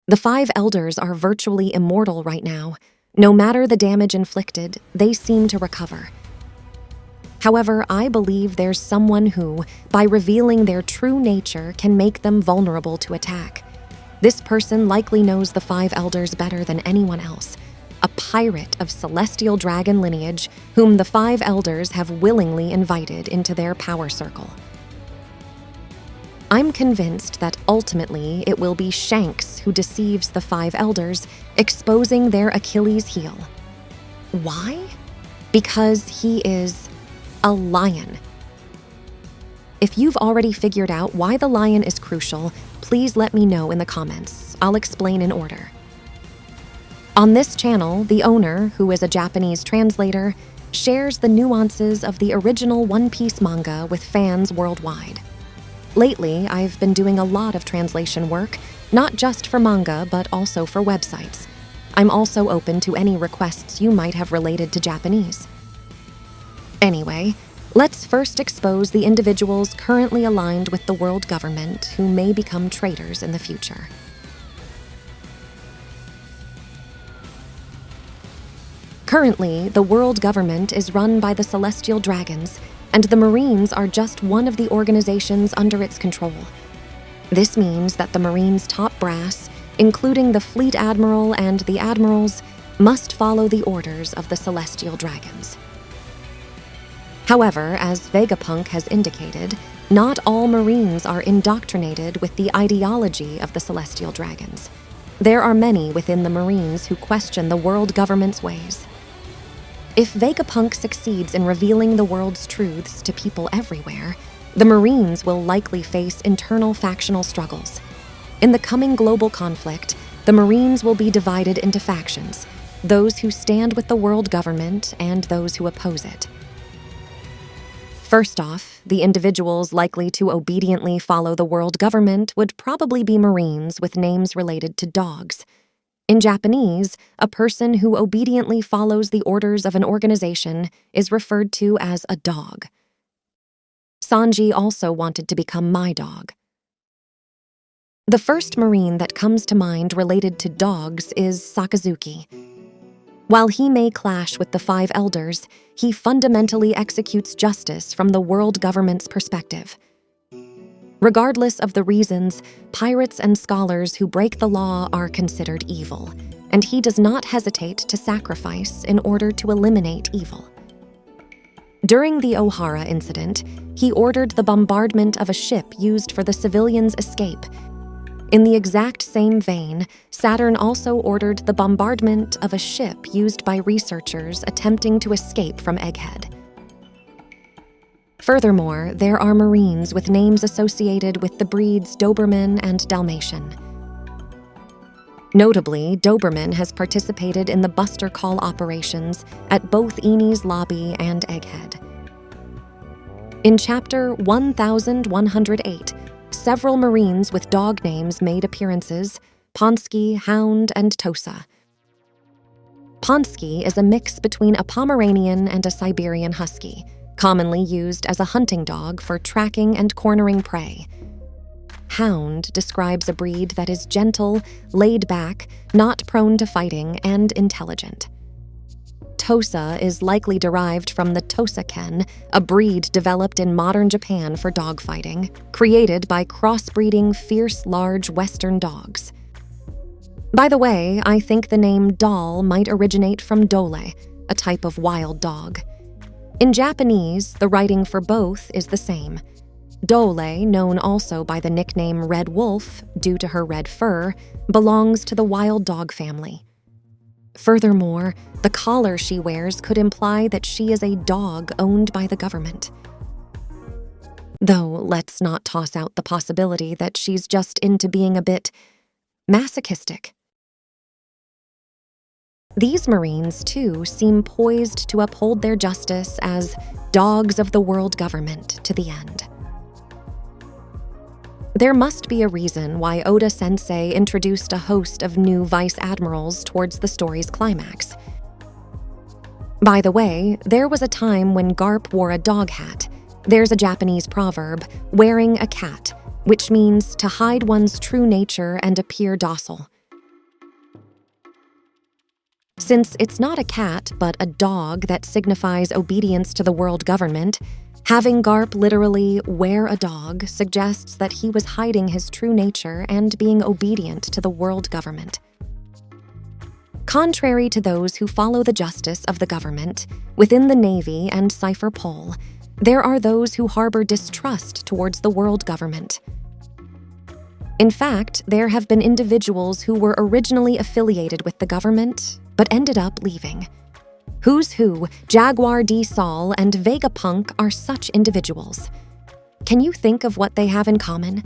The 5 elders are virtually immortal right now. No matter the damage inflicted, they seem to recover. However, I believe there's someone who, by revealing their true nature, can make them vulnerable to attack. This person likely knows the 5 elders better than anyone else. A pirate of celestial dragon lineage whom the 5 elders have willingly invited into their power circle. I'm convinced that ultimately it will be Shanks who deceives the 5 elders, exposing their Achilles heel. Why? Because he is a lion. If you've already figured out why the lion is crucial, please let me know in the comments. I'll explain in order. On this channel, the owner, who is a Japanese translator, shares the nuances of the original One Piece manga with fans worldwide. Lately, I've been doing a lot of translation work, not just for manga, but also for websites. I'm also open to any requests you might have related to Japanese. Anyway, let's first expose the individuals currently aligned with the world government who may become traitors in the future. Currently, the world government is run by the Celestial Dragons, and the Marines are just one of the organizations under its control. This means that the Marines' top brass, including the Fleet Admiral and the Admirals, must follow the orders of the Celestial Dragons. However, as Vegapunk has indicated, not all Marines are indoctrinated with the ideology of the Celestial Dragons. There are many within the Marines who question the world government's ways. If Vegapunk succeeds in revealing the world's truths to people everywhere, the Marines will likely face internal factional struggles. In the coming global conflict, the Marines will be divided into factions, those who stand with the world government and those who oppose it. First off, the individuals likely to obediently follow the world government would probably be Marines with names related to dogs. In Japanese, a person who obediently follows the orders of an organization is referred to as a dog. Sanji also wanted to become my dog. The first Marine that comes to mind related to dogs is Sakazuki. While he may clash with the 5 elders, he fundamentally executes justice from the world government's perspective. Regardless of the reasons, pirates and scholars who break the law are considered evil, and he does not hesitate to sacrifice in order to eliminate evil. During the Ohara incident, he ordered the bombardment of a ship used for the civilians' escape. In the exact same vein, Saturn also ordered the bombardment of a ship used by researchers attempting to escape from Egghead. Furthermore, there are Marines with names associated with the breeds Doberman and Dalmatian. Notably, Doberman has participated in the Buster Call operations at both Enies Lobby and Egghead. In Chapter 1108, several Marines with dog names made appearances: Ponsky, Hound, and Tosa. Ponsky is a mix between a Pomeranian and a Siberian Husky, commonly used as a hunting dog for tracking and cornering prey. Hound describes a breed that is gentle, laid back, not prone to fighting, and intelligent. Tosa is likely derived from the Tosa-ken, a breed developed in modern Japan for dogfighting, created by crossbreeding fierce, large Western dogs. By the way, I think the name Dal might originate from Dole, a type of wild dog. In Japanese, the writing for both is the same. Dole, known also by the nickname Red Wolf due to her red fur, belongs to the wild dog family. Furthermore, the collar she wears could imply that she is a dog owned by the government. Though, let's not toss out the possibility that she's just into being a bit masochistic. These Marines, too, seem poised to uphold their justice as dogs of the world government to the end. There must be a reason why Oda-sensei introduced a host of new vice admirals towards the story's climax. By the way, there was a time when Garp wore a dog hat. There's a Japanese proverb, wearing a cat, which means to hide one's true nature and appear docile. Since it's not a cat, but a dog that signifies obedience to the world government, having Garp literally wear a dog suggests that he was hiding his true nature and being obedient to the world government. Contrary to those who follow the justice of the government, within the Navy and Cypher Pole, there are those who harbor distrust towards the world government. In fact, there have been individuals who were originally affiliated with the government, but ended up leaving. Who's Who, Jaguar D. Sol, and Vegapunk are such individuals. Can you think of what they have in common?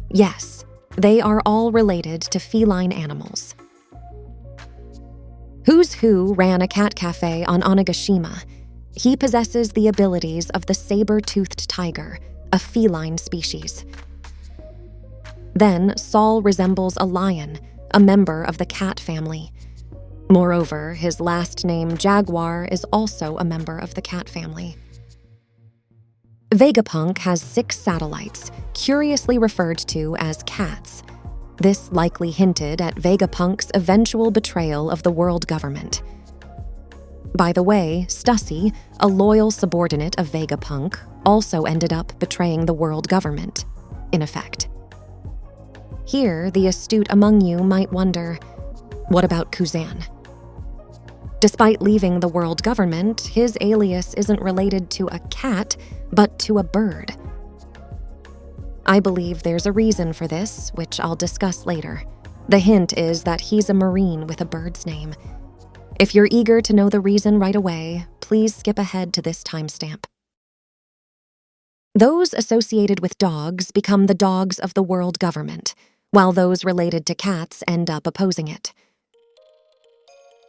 Yes, they are all related to feline animals. Who's Who ran a cat cafe on Onigashima. He possesses the abilities of the saber-toothed tiger, a feline species. Then, Sol resembles a lion, a member of the cat family. Moreover, his last name, Jaguar, is also a member of the cat family. Vegapunk has 6 satellites, curiously referred to as cats. This likely hinted at Vegapunk's eventual betrayal of the world government. By the way, Stussy, a loyal subordinate of Vegapunk, also ended up betraying the world government, in effect. Here, the astute among you might wonder, what about Kuzan? Despite leaving the world government, his alias isn't related to a cat, but to a bird. I believe there's a reason for this, which I'll discuss later. The hint is that he's a Marine with a bird's name. If you're eager to know the reason right away, please skip ahead to this timestamp. Those associated with dogs become the dogs of the world government, while those related to cats end up opposing it.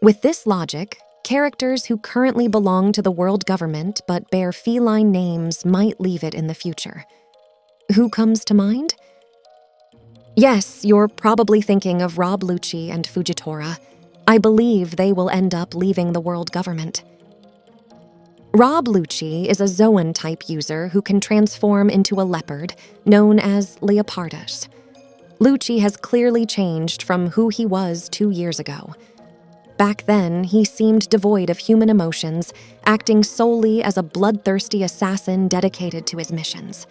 With this logic, characters who currently belong to the world government but bear feline names might leave it in the future. Who comes to mind? Yes, you're probably thinking of Rob Lucci and Fujitora. I believe they will end up leaving the world government. Rob Lucci is a Zoan-type user who can transform into a leopard, known as Leopardus. Lucci has clearly changed from who he was 2 years ago. Back then, he seemed devoid of human emotions, acting solely as a bloodthirsty assassin dedicated to his missions.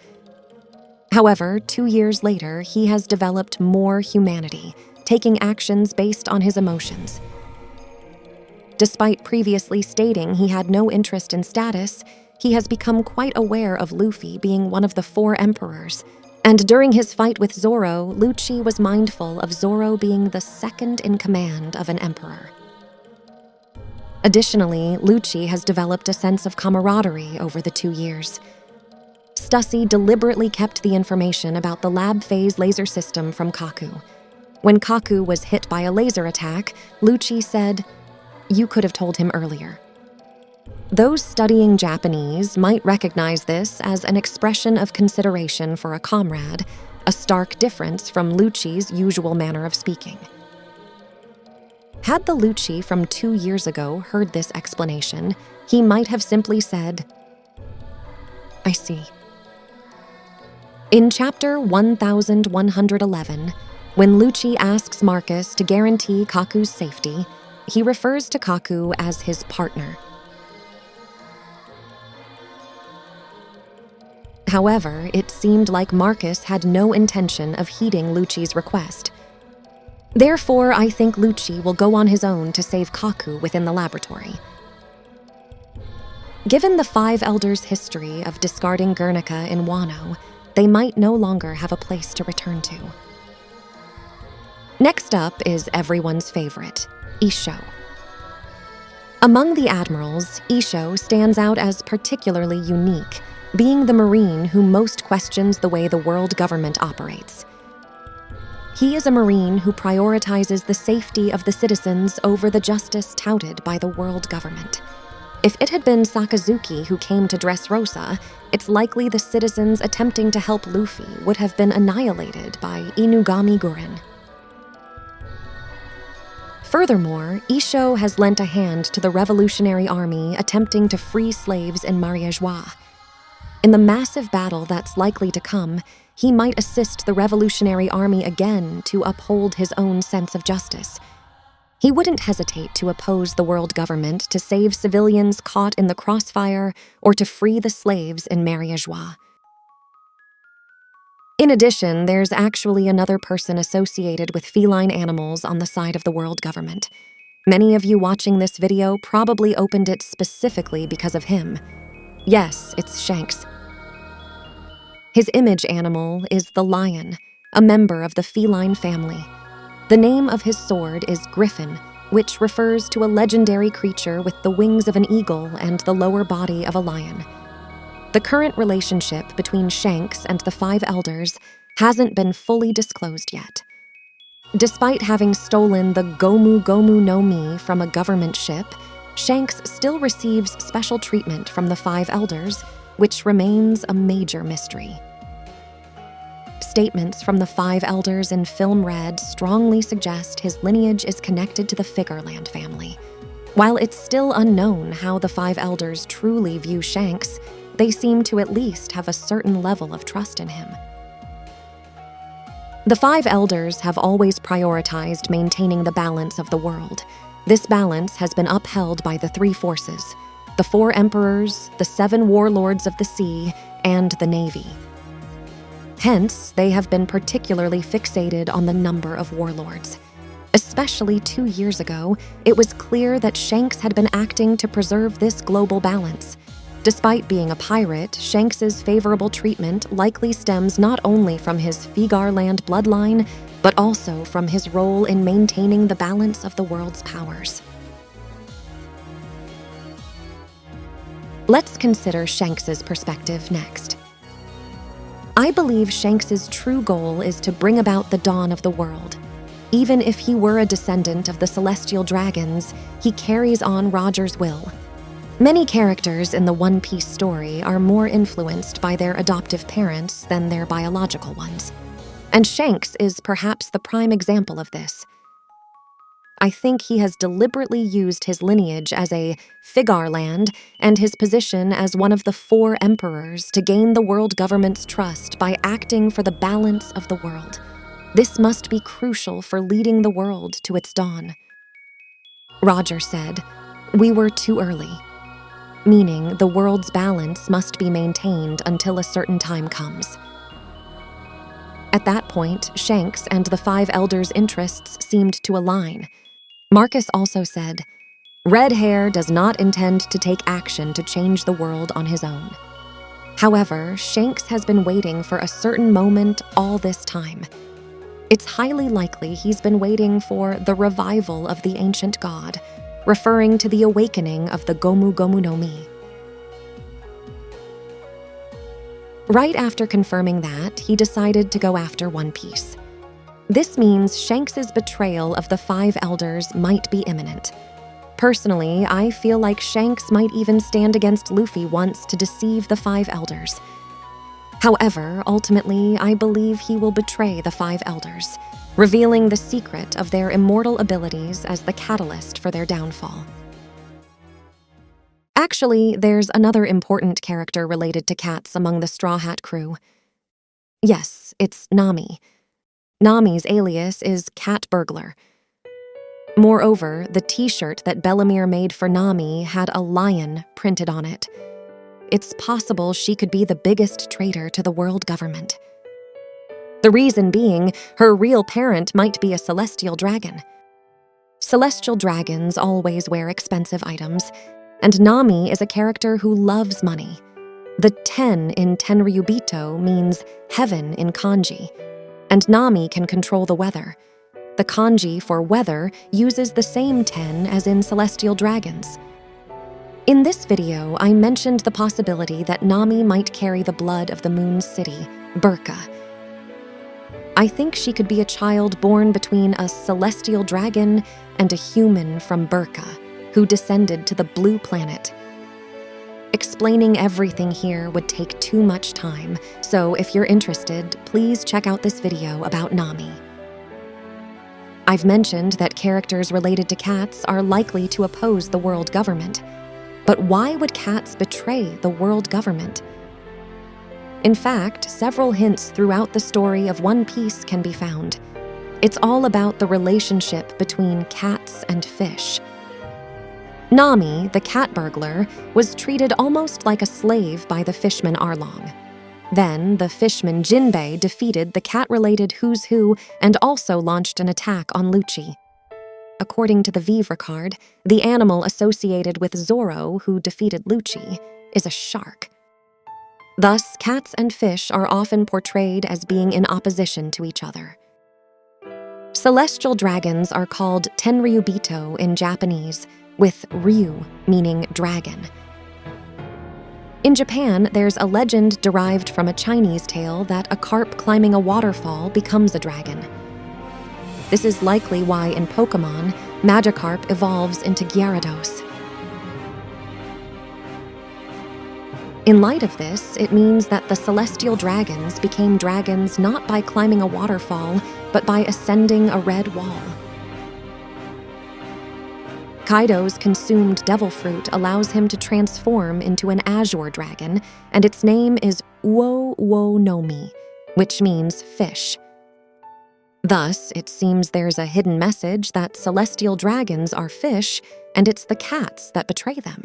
However, 2 years later, he has developed more humanity, taking actions based on his emotions. Despite previously stating he had no interest in status, he has become quite aware of Luffy being one of the 4 emperors, and during his fight with Zoro, Lucci was mindful of Zoro being the second in command of an emperor. Additionally, Lucci has developed a sense of camaraderie over the 2 years. Stussy deliberately kept the information about the lab phase laser system from Kaku. When Kaku was hit by a laser attack, Lucci said, "You could have told him earlier." Those studying Japanese might recognize this as an expression of consideration for a comrade, a stark difference from Lucci's usual manner of speaking. Had the Lucci from 2 years ago heard this explanation, he might have simply said, "I see." In chapter 1111, when Lucci asks Marcus to guarantee Kaku's safety, he refers to Kaku as his partner. However, it seemed like Marcus had no intention of heeding Lucci's request. Therefore, I think Lucci will go on his own to save Kaku within the laboratory. Given the 5 elders' history of discarding Guernica in Wano, they might no longer have a place to return to. Next up is everyone's favorite, Isho. Among the admirals, Isho stands out as particularly unique, being the Marine who most questions the way the world government operates. He is a Marine who prioritizes the safety of the citizens over the justice touted by the world government. If it had been Sakazuki who came to Dressrosa, it's likely the citizens attempting to help Luffy would have been annihilated by Inugami Guren. Furthermore, Isho has lent a hand to the Revolutionary Army attempting to free slaves in Mariajois. In the massive battle that's likely to come, he might assist the Revolutionary Army again to uphold his own sense of justice. He wouldn't hesitate to oppose the world government to save civilians caught in the crossfire or to free the slaves in Mariajois. In addition, there's actually another person associated with feline animals on the side of the world government. Many of you watching this video probably opened it specifically because of him. Yes, it's Shanks. His image animal is the lion, a member of the feline family. The name of his sword is Griffin, which refers to a legendary creature with the wings of an eagle and the lower body of a lion. The current relationship between Shanks and the Five Elders hasn't been fully disclosed yet. Despite having stolen the Gomu Gomu no Mi from a government ship, Shanks still receives special treatment from the Five Elders, which remains a major mystery. Statements from the Five Elders in Film Red strongly suggest his lineage is connected to the Figureland family. While it's still unknown how the Five Elders truly view Shanks, they seem to at least have a certain level of trust in him. The Five Elders have always prioritized maintaining the balance of the world. This balance has been upheld by the three forces: the four emperors, the seven warlords of the sea, and the navy. Hence, they have been particularly fixated on the number of warlords. Especially 2 years ago, it was clear that Shanks had been acting to preserve this global balance. Despite being a pirate, Shanks's favorable treatment likely stems not only from his Figureland bloodline, but also from his role in maintaining the balance of the world's powers. Let's consider Shanks's perspective next. I believe Shanks's true goal is to bring about the dawn of the world. Even if he were a descendant of the celestial dragons, he carries on Roger's will. Many characters in the One Piece story are more influenced by their adoptive parents than their biological ones. And Shanks is perhaps the prime example of this. I think he has deliberately used his lineage as a Figureland and his position as one of the four emperors to gain the world government's trust by acting for the balance of the world. This must be crucial for leading the world to its dawn. Roger said, "We were too early," meaning the world's balance must be maintained until a certain time comes. At that point, Shanks and the Five Elders' interests seemed to align. Marcus also said, "Red Hair does not intend to take action to change the world on his own." However, Shanks has been waiting for a certain moment all this time. It's highly likely he's been waiting for the revival of the ancient god, referring to the awakening of the Gomu Gomu no Mi. Right after confirming that, he decided to go after One Piece. This means Shanks's betrayal of the Five Elders might be imminent. Personally, I feel like Shanks might even stand against Luffy once to deceive the Five Elders. However, ultimately, I believe he will betray the Five Elders, revealing the secret of their immortal abilities as the catalyst for their downfall. Actually, there's another important character related to cats among the Straw Hat crew. Yes, it's Nami. Nami's alias is Cat Burglar. Moreover, the t-shirt that Bellemere made for Nami had a lion printed on it. It's possible she could be the biggest traitor to the world government. The reason being, her real parent might be a celestial dragon. Celestial dragons always wear expensive items, and Nami is a character who loves money. The 10 in Tenryubito means heaven in kanji, and Nami can control the weather. The kanji for weather uses the same 10 as in celestial dragons. In this video, I mentioned the possibility that Nami might carry the blood of the moon's city, Burka. I think she could be a child born between a celestial dragon and a human from Burka, who descended to the blue planet. Explaining everything here would take too much time, so if you're interested, please check out this video about Nami. I've mentioned that characters related to cats are likely to oppose the world government. But why would cats betray the world government? In fact, several hints throughout the story of One Piece can be found. It's all about the relationship between cats and fish. Nami, the cat burglar, was treated almost like a slave by the fishman Arlong. Then, the fishman Jinbei defeated the cat-related Who's Who and also launched an attack on Lucci. According to the Vivre card, the animal associated with Zoro, who defeated Lucci, is a shark. Thus, cats and fish are often portrayed as being in opposition to each other. Celestial dragons are called Tenryubito in Japanese, with ryu meaning dragon. In Japan, there's a legend derived from a Chinese tale that a carp climbing a waterfall becomes a dragon. This is likely why in Pokemon, Magikarp evolves into Gyarados. In light of this, it means that the celestial dragons became dragons not by climbing a waterfall, but by ascending a red wall. Kaido's consumed devil fruit allows him to transform into an azure dragon, and its name is Uo Uo no Mi, which means fish. Thus, it seems there's a hidden message that celestial dragons are fish, and it's the cats that betray them.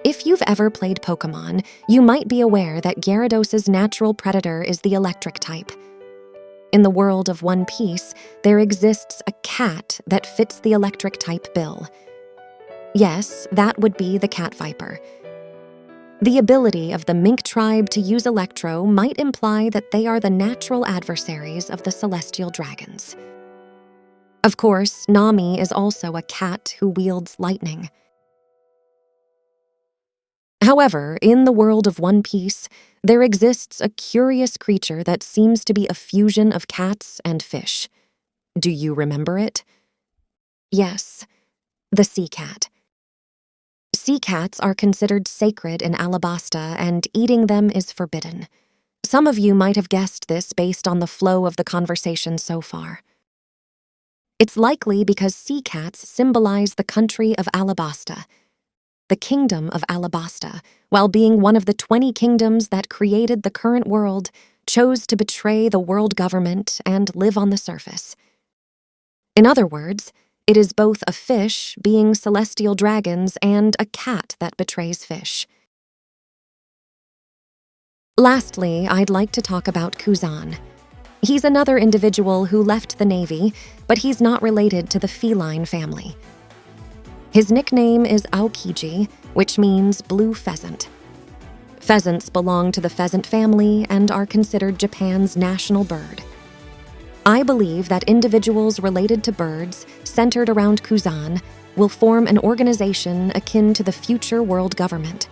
If you've ever played Pokemon, you might be aware that Gyarados' natural predator is the electric type. In the world of One Piece, there exists a cat that fits the electric type bill. Yes, that would be the cat viper. The ability of the mink tribe to use Electro might imply that they are the natural adversaries of the celestial dragons. Of course, Nami is also a cat who wields lightning. However, in the world of One Piece, there exists a curious creature that seems to be a fusion of cats and fish. Do you remember it? Yes, the sea cat. Sea cats are considered sacred in Alabasta, and eating them is forbidden. Some of you might have guessed this based on the flow of the conversation so far. It's likely because sea cats symbolize the country of Alabasta. The kingdom of Alabasta, while being one of the 20 kingdoms that created the current world, chose to betray the world government and live on the surface. In other words, it is both a fish, being celestial dragons, and a cat that betrays fish. Lastly, I'd like to talk about Kuzan. He's another individual who left the Navy, but he's not related to the feline family. His nickname is Aokiji, which means blue pheasant. Pheasants belong to the pheasant family and are considered Japan's national bird. I believe that individuals related to birds, centered around Kuzan, will form an organization akin to the future world government.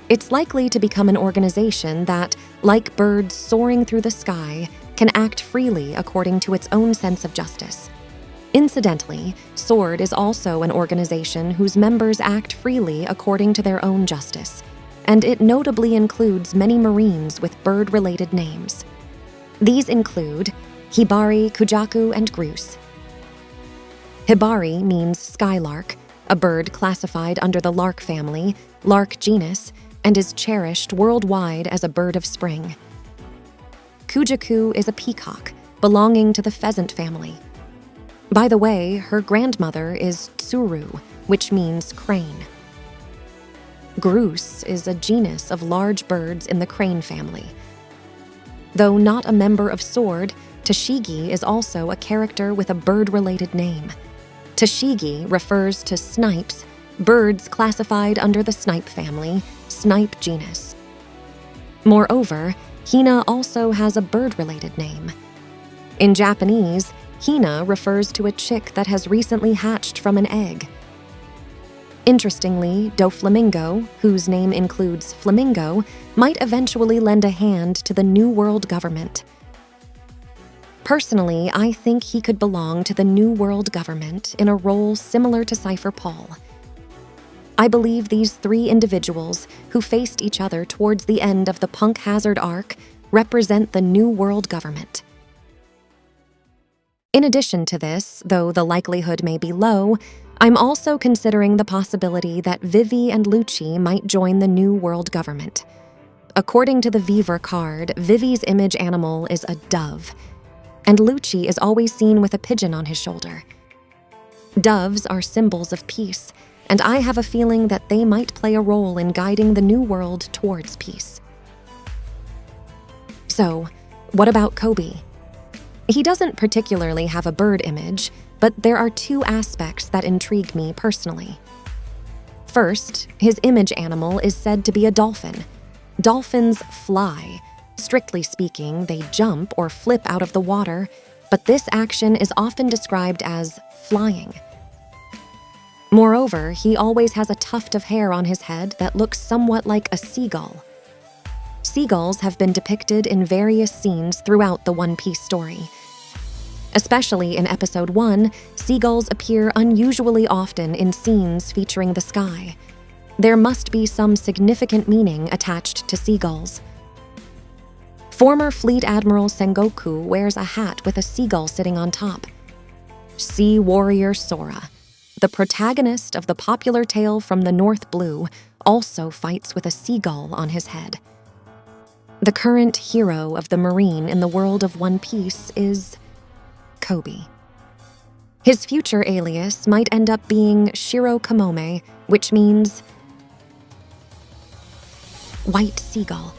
It's likely to become an organization that, like birds soaring through the sky, can act freely according to its own sense of justice. Incidentally, SWORD is also an organization whose members act freely according to their own justice, and it notably includes many Marines with bird-related names. These include Hibari, Kujaku, and Groose. Hibari means skylark, a bird classified under the lark family, lark genus, and is cherished worldwide as a bird of spring. Kujaku is a peacock, belonging to the pheasant family. By the way, her grandmother is Tsuru, which means crane. Groose is a genus of large birds in the crane family. Though not a member of SWORD, Tashigi is also a character with a bird-related name. Tashigi refers to snipes, birds classified under the snipe family, snipe genus. Moreover, Hina also has a bird-related name. In Japanese, Hina refers to a chick that has recently hatched from an egg. Interestingly, Doflamingo, whose name includes flamingo, might eventually lend a hand to the New World government. Personally, I think he could belong to the New World government in a role similar to Cypher Paul. I believe these three individuals, who faced each other towards the end of the Punk Hazard arc, represent the New World government. In addition to this, though the likelihood may be low, I'm also considering the possibility that Vivi and Lucci might join the New World government. According to the Vivre card, Vivi's image animal is a dove. and Lucci is always seen with a pigeon on his shoulder. Doves are symbols of peace, and I have a feeling that they might play a role in guiding the new world towards peace. So, what about Kobe? He doesn't particularly have a bird image, but there are two aspects that intrigue me personally. First, his image animal is said to be a dolphin. Dolphins fly. Strictly speaking, they jump or flip out of the water, but this action is often described as flying. Moreover, he always has a tuft of hair on his head that looks somewhat like a seagull. Seagulls have been depicted in various scenes throughout the One Piece story. Especially in Episode 1, seagulls appear unusually often in scenes featuring the sky. There must be some significant meaning attached to seagulls. Former Fleet Admiral Sengoku wears a hat with a seagull sitting on top. Sea Warrior Sora, the protagonist of the popular tale from the North Blue, also fights with a seagull on his head. The current hero of the Marine in the world of One Piece is Kobe. His future alias might end up being Shiro Kamome, which means white seagull.